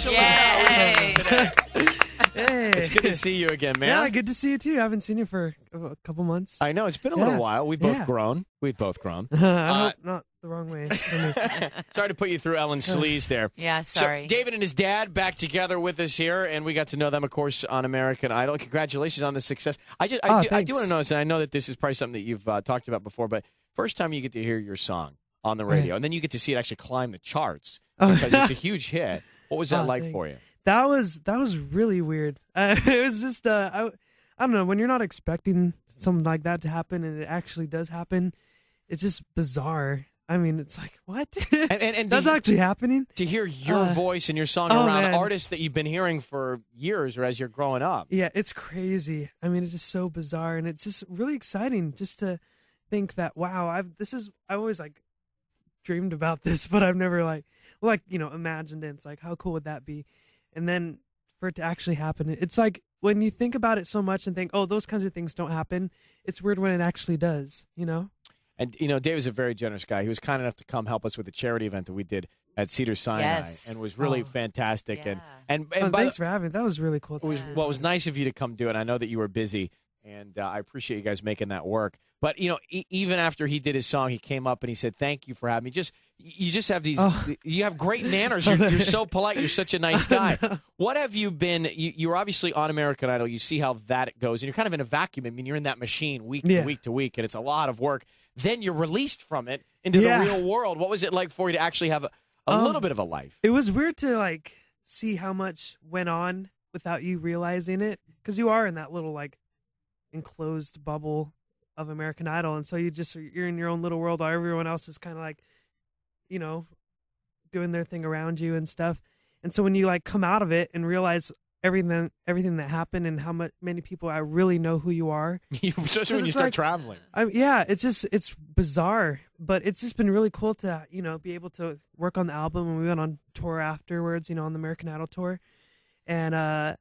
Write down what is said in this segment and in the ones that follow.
Archuleta Yay. today. Hey. It's good to see you again, man. Yeah, good to see you too. I haven't seen you for a couple months. I know, it's been a little while. We've both grown. We've both grown. I hope not the wrong way. Sorry to put you through Ellen's sleaze there. Yeah, sorry. So David and his dad back together with us here, and we got to know them, of course, on American Idol. Congratulations on the success. I do want to notice, and I know that this is probably something that you've talked about before, but first time you get to hear your song on the radio, and then you get to see it actually climb the charts because it's a huge hit. What was that like for you? That was really weird. It was just I don't know, when you're not expecting something like that to happen and it actually does happen, it's just bizarre. I mean, it's like, what? And that's actually happening? To hear your voice and your song around artists that you've been hearing for years or as you're growing up. Yeah, it's crazy. I mean, it's just so bizarre, and it's just really exciting just to think that, wow, I always like dreamed about this, but I've never imagined it. It's like, how cool would that be? And then for it to actually happen, it's like when you think about it so much and think, oh, those kinds of things don't happen, it's weird when it actually does, you know? And, Dave is a very generous guy. He was kind enough to come help us with a charity event that we did at Cedars-Sinai and was really fantastic. Yeah. And thanks for having me. That was really cool. It was nice of you to come do it. I know that you were busy, and I appreciate you guys making that work. But, even after he did his song, he came up and he said, thank you for having me. You just have these, you have great manners. You're so polite. You're such a nice guy. What have you been, you're obviously on American Idol. You see how that goes, and you're kind of in a vacuum. I mean, you're in that machine week to week, and it's a lot of work. Then you're released from it into the real world. What was it like for you to actually have a little bit of a life? It was weird to, see how much went on without you realizing it, because you are in that little, enclosed bubble of American Idol, and so you're in your own little world while everyone else is kind of doing their thing around you and stuff. And so when you come out of it and realize everything that happened and how many people I really know who you are, especially when you start traveling. It's bizarre, but it's just been really cool to be able to work on the album, and we went on tour afterwards, on the American Idol tour, and I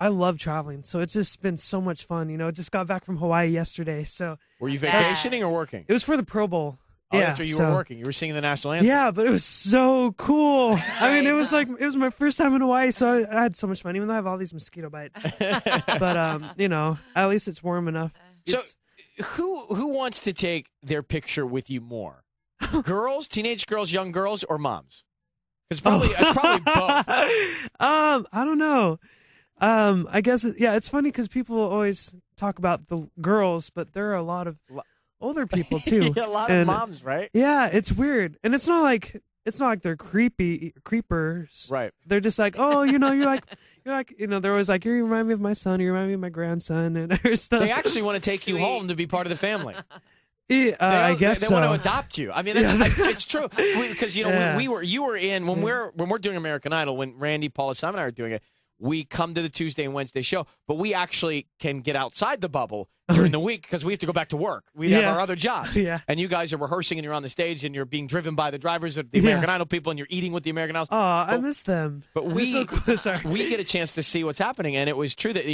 love traveling, so it's just been so much fun. Just got back from Hawaii yesterday. So were you vacationing or working? It was for the Pro Bowl. Oh, that's where you were working. You were singing the national anthem. Yeah, but it was so cool. I mean, it was my first time in Hawaii, so I had so much fun, even though I have all these mosquito bites. But at least it's warm enough. So, who wants to take their picture with you more? Girls, teenage girls, young girls, or moms? It's probably both. I don't know. I guess it's funny because people always talk about the girls, but there are a lot of older people too. A lot of moms, right? Yeah, it's weird, and it's not like they're creepers, right? They're just like, oh, you're like, they're always like, you remind me of my son, you remind me of my grandson, and stuff. They actually want to take you home to be part of the family. I guess they want to adopt you. I mean, it's true because you were in when we're doing American Idol, when Randy, Paula, Simon, and I are doing it. We come to the Tuesday and Wednesday show, but we actually can get outside the bubble during the week because we have to go back to work. We have our other jobs. Yeah. And you guys are rehearsing and you're on the stage and you're being driven by the drivers of the American Idol people and you're eating with the American Idol. Oh, I miss them. But we get a chance to see what's happening. And it was true that,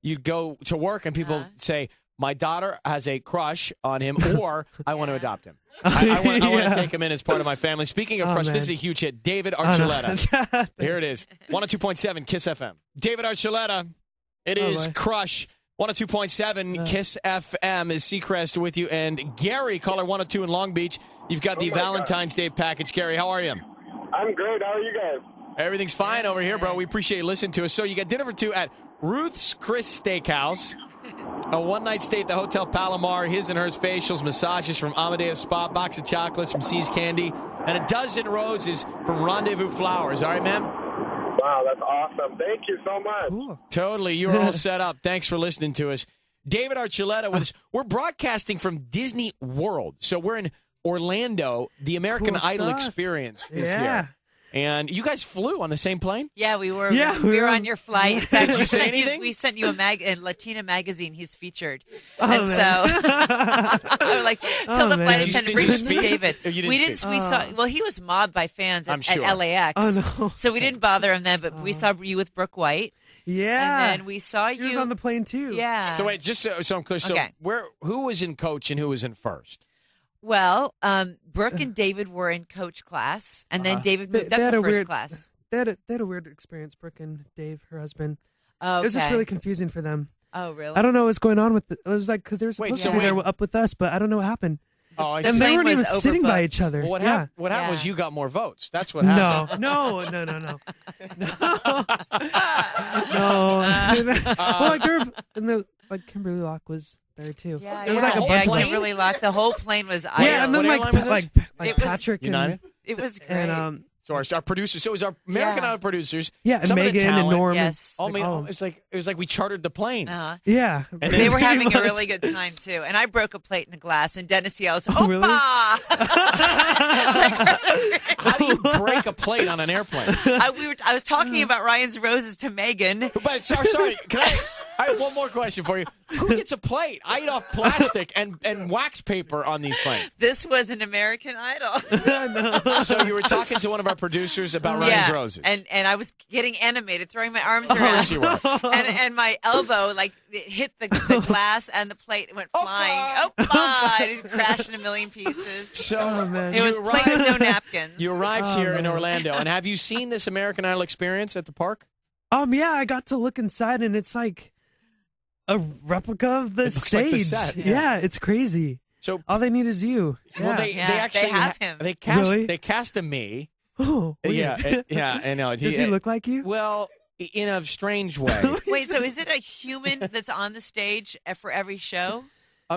you'd go to work and people say, my daughter has a crush on him, or I want to adopt him. I want to take him in as part of my family. Speaking of crush, this is a huge hit. David Archuleta. Here it is. 102.7 KIIS FM. David Archuleta. It is Crush. 102.7 KIIS FM is Seacrest with you. And Gary, caller 102 in Long Beach. You've got the Valentine's Day package. Gary, how are you? I'm good. How are you guys? Everything's fine over here, bro. We appreciate you listening to us. So you got dinner for two at Ruth's Chris Steakhouse. A one-night stay at the Hotel Palomar, his and hers facials, massages from Amadeus Spa, box of chocolates from C's Candy, and a dozen roses from Rendezvous Flowers. All right, man? Wow, that's awesome. Thank you so much. Cool. Totally. You're all set up. Thanks for listening to us. David Archuleta with us. We're broadcasting from Disney World. So we're in Orlando. The American Idol experience is here. And you guys flew on the same plane? Yeah, we were. Yeah, we were on your flight. In fact, Did you say anything? We sent you in Latina magazine. He's featured, and so I was like, tell the flight attendant bring this to David. We didn't. We saw. Well, he was mobbed by fans at LAX. Oh no! So we didn't bother him then. But we saw you with Brooke White. Yeah, and then we saw you. She was on the plane too. Yeah. Oh. So wait, just so I'm clear. So who was in coach and who was in first? Well, Brooke and David were in coach class, and then David moved up to first class. they had a weird experience. Brooke and Dave, her husband. Oh, It was just really confusing for them. Oh, really? I don't know what's going on with it. It was like because they were supposed to be there up with us, but I don't know what happened. Oh, I and see. they weren't was even sitting by each other. Well, what yeah. What happened was you got more votes. That's what happened. No. No. Well, like Kimberly Locke was there too. Yeah, There was like a whole bunch of plane? Kimberly Locke. The whole plane was idle. Yeah, and then What airline was like this? It was Patrick United? It was great. and So our producers. So it was our American Idol producers. and some of the Megan and talent. Norm. Yes. It was like we chartered the plane. Uh-huh. Yeah, And They were pretty having a much. really good time too, and I broke a plate in a glass, and Dennis yells, Oh, really? "Opa!" How do you break a plane on an airplane? I was talking about Ryan's roses to Megan. But sorry, can I have one more question for you. Who gets a plate? I eat off plastic and wax paper on these planes. This was an American Idol. So you were talking to one of our producers about Ryan's roses. and I was getting animated, throwing my arms Of around. course you were. And my elbow it hit the glass and the plate went flying. Opa! And it crashed in a million pieces. So man. It was plates, no napkins. You arrived here in Orlando, and have you seen this American Idol experience at the park? Yeah, I got to look inside, and it's like a replica of the It looks like the stage. set. Yeah, it's crazy. So All they need is you. well, Yeah. they Yeah, actually they have him. They cast Really? a me. Oh, weird. Yeah, I know. Does he look like you? Well, in a strange way. Wait, so is it a human that's on the stage for every show?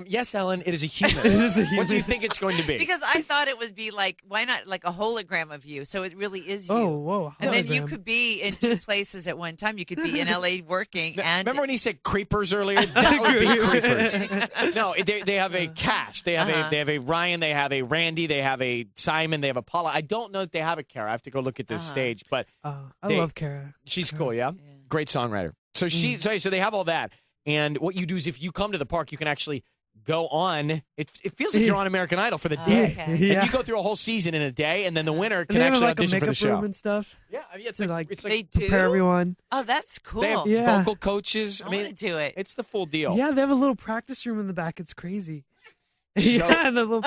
Yes, Ellen, it is a human. It is a What do you human. think it's going to be? Because I thought it would be like, why not like a hologram of you? So it really is you. Oh, whoa. And then you hologram. could be in two places at one time. You could be in LA working and Remember when he said creepers earlier? That would be creepers. No, they have a cast. They have they have a Ryan. They have a Randy. They have a Simon. They have a Paula. I don't know if they have a Kara. I have to go look at this stage, but I they- love Kara. she's cool. Yeah, great songwriter. So so they have all that. And what you do is if you come to the park, you can actually go on. It feels like you're on American Idol for the day. okay. And Yeah. you go through a whole season in a day, and then the winner And can they have actually like a audition for the makeup room show. and stuff Yeah, it's to like, like it's They like do? prepare everyone. Oh, that's cool. they have Yeah. vocal coaches. I I mean, want to do it. it's the full deal. Yeah, they have a little practice room in the back. It's crazy. So- yeah, the little.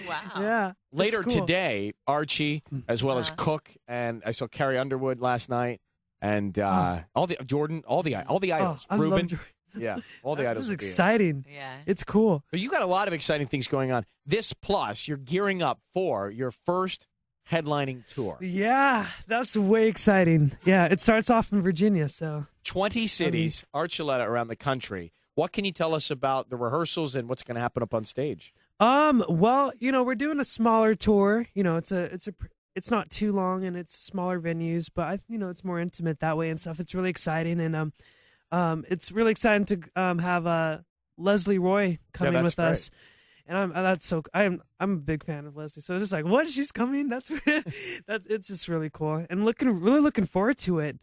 Wow. Yeah. Later it's cool. today, Archie, as well as Cook, and I saw Carrie Underwood last night, and all the Jordan, all the idols, I Ruben, love Jordan. yeah, all the This idols. is will be in. exciting. Yeah. It's cool. But you got a lot of exciting things going on. This plus, you're gearing up for your first headlining tour. Yeah, that's way exciting. Yeah, it starts off in Virginia, so 20 cities, Archuleta around the country. What can you tell us about the rehearsals and what's going to happen up on stage? well, we're doing a smaller tour. It's not too long and it's smaller venues, but it's more intimate that way and stuff. It's really exciting, and it's really exciting to have Leslie Roy coming that's with great. us. And I'm a big fan of Leslie, so it's just like, what? She's coming? It's just really cool, and really looking forward to it.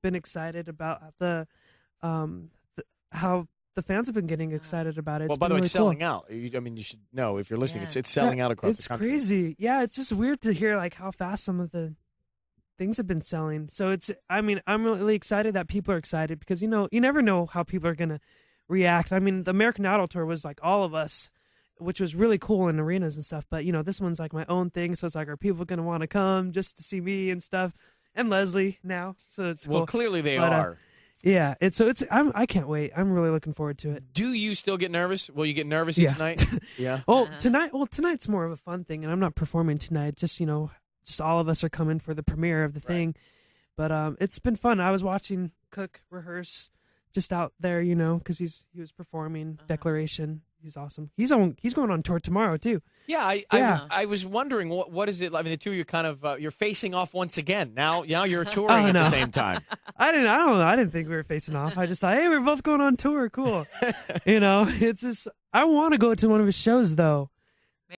Been excited about how the fans have been getting excited about it. Well, It's by the been way, really it's cool. selling out. You should know if you're listening. Yeah. It's selling out across the country. It's crazy. Yeah, it's just weird to hear like how fast some of the things have been selling. So I'm really excited that people are excited because you never know how people are gonna react. I mean, the American Idol tour was like all of us, which was really cool in arenas and stuff. But this one's like my own thing, so it's like, are people gonna want to come just to see me and stuff? And Leslie now, so it's cool. Well, clearly they But, are. Yeah, I can't wait. I'm really looking forward to it. Do you still get nervous? Will you get nervous Yeah. each night? Yeah. Oh, tonight's more of a fun thing, and I'm not performing tonight. Just all of us are coming for the premiere of the thing. But it's been fun. I was watching Cook rehearse just out there, because he was performing Declaration. He's awesome. He's going on tour tomorrow too. Yeah, I was wondering what is it? I mean, the two of you kind of you're facing off once again. Now you're touring at the same time. I don't know. I didn't think we were facing off. I just thought, hey, we're both going on tour. Cool. It's just I want to go to one of his shows though.